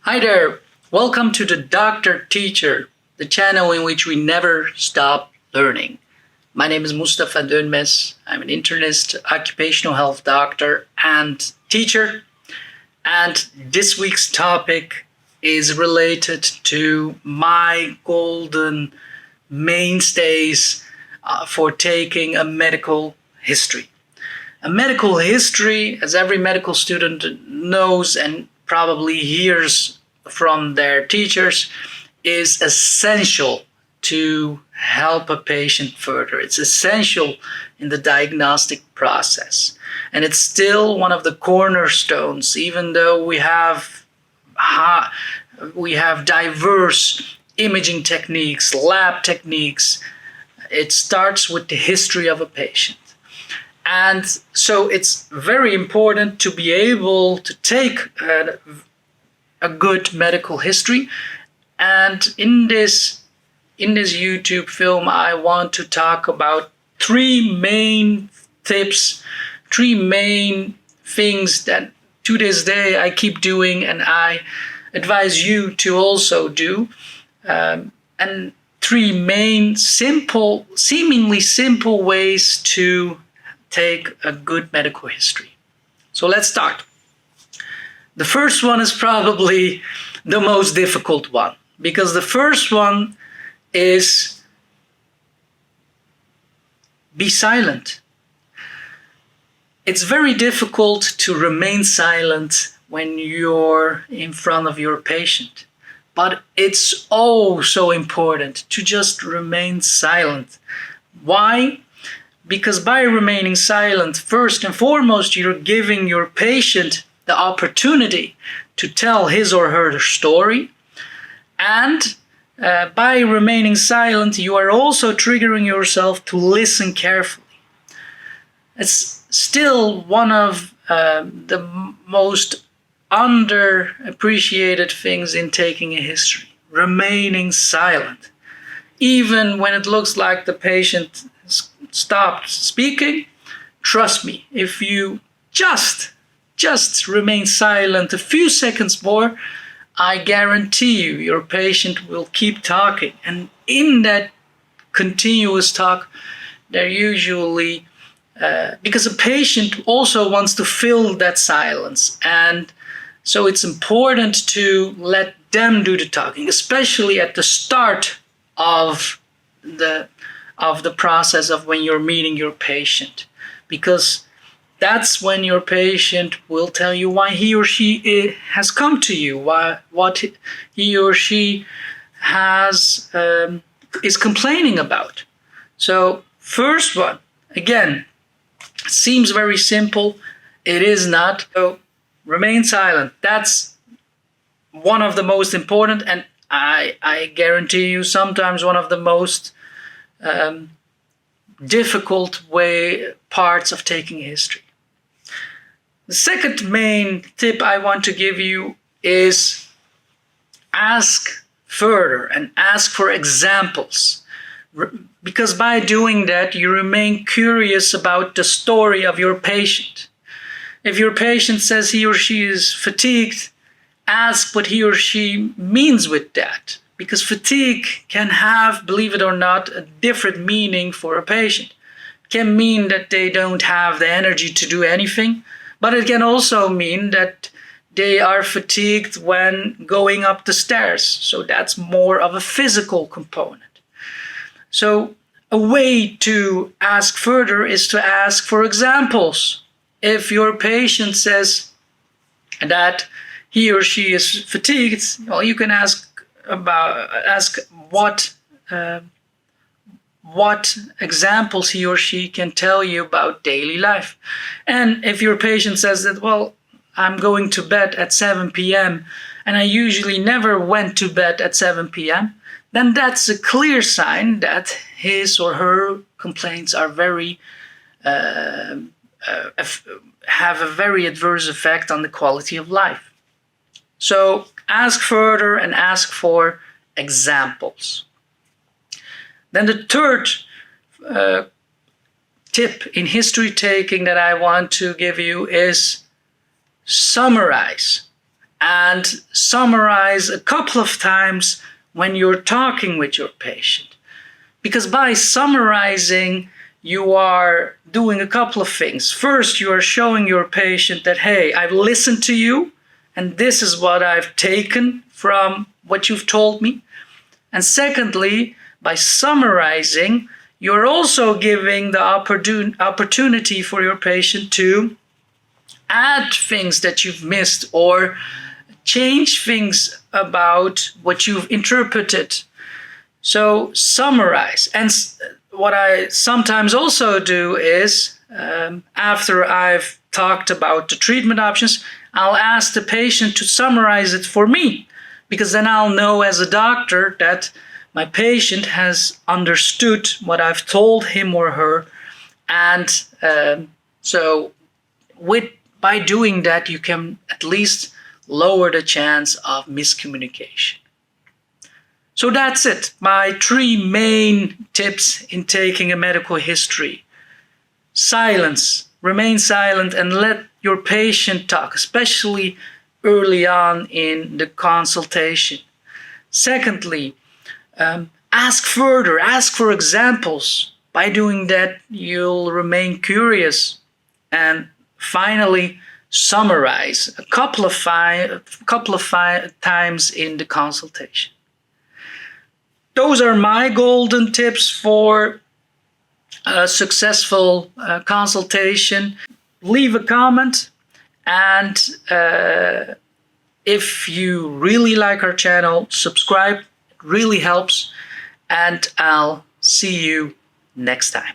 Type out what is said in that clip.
Hi there, welcome to the Doctor Teacher, the channel in which we never stop learning. My name is Mustafa Dönmez. I'm an internist, occupational health doctor, and teacher. And this week's topic is related to my golden mainstays for taking a medical history. A medical history, as every medical student knows and probably hears from their teachers, is essential to help a patient further. It's essential in the diagnostic process. And it's still one of the cornerstones, even though we have diverse imaging techniques, lab techniques. It starts with the history of a patient. And so it's very important to be able to take a good medical history. And in this YouTube film, I want to talk about three main tips, three main things that to this day I keep doing and I advise you to also do. And three main seemingly simple ways to take a good medical history. So let's start. The first one is probably the most difficult one, because the first one is be silent. It's very difficult to remain silent when you're in front of your patient, but it's oh so important to just remain silent. Why? Because by remaining silent, first and foremost, you're giving your patient the opportunity to tell his or her story. And by remaining silent, you are also triggering yourself to listen carefully. It's still one of the most underappreciated things in taking a history, remaining silent. Even when it looks like the patient stopped speaking, trust me, if you just remain silent a few seconds more, I guarantee you your patient will keep talking. And in that continuous talk, they're usually, because a patient also wants to fill that silence. And so it's important to let them do the talking, especially at the start of the process of when you're meeting your patient, because that's when your patient will tell you why he or she has come to you, what he or she has is complaining about. So first one, again, seems very simple. It is not. So remain silent. That's one of the most important, and I guarantee you sometimes one of the most difficult parts of taking history. The second main tip I want to give you is ask further and ask for examples, because by doing that you remain curious about the story of your patient. If your patient says he or she is fatigued, ask what he or she means with that. Because fatigue can have, believe it or not, a different meaning for a patient. It can mean that they don't have the energy to do anything, but it can also mean that they are fatigued when going up the stairs. So that's more of a physical component. So a way to ask further is to ask for examples. If your patient says that he or she is fatigued, well, you can ask what examples he or she can tell you about daily life. And if your patient says that, well, I'm going to bed at 7 p.m. and I usually never went to bed at 7 p.m., then that's a clear sign that his or her complaints are have a very adverse effect on the quality of life. So ask further and ask for examples. Then the third tip in history taking that I want to give you is summarize. and summarize a couple of times when you're talking with your patient. Because by summarizing, you are doing a couple of things. First, you are showing your patient that, hey, I've listened to you, and this is what I've taken from what you've told me. And secondly, by summarizing, you're also giving the opportunity for your patient to add things that you've missed or change things about what you've interpreted. So summarize. And what I sometimes also do is, after I've talked about the treatment options, I'll ask the patient to summarize it for me, because then I'll know as a doctor that my patient has understood what I've told him or her. And by doing that, you can at least lower the chance of miscommunication. So that's it. My 3 main tips in taking a medical history. Silence. Remain silent and let your patient talk, especially early on in the consultation. Secondly, ask further. Ask for examples. By doing that, you'll remain curious. And finally, summarize a couple of times in the consultation. Those are my golden tips for a successful consultation. Leave a comment, and if you really like our channel, subscribe. It really helps, and I'll see you next time.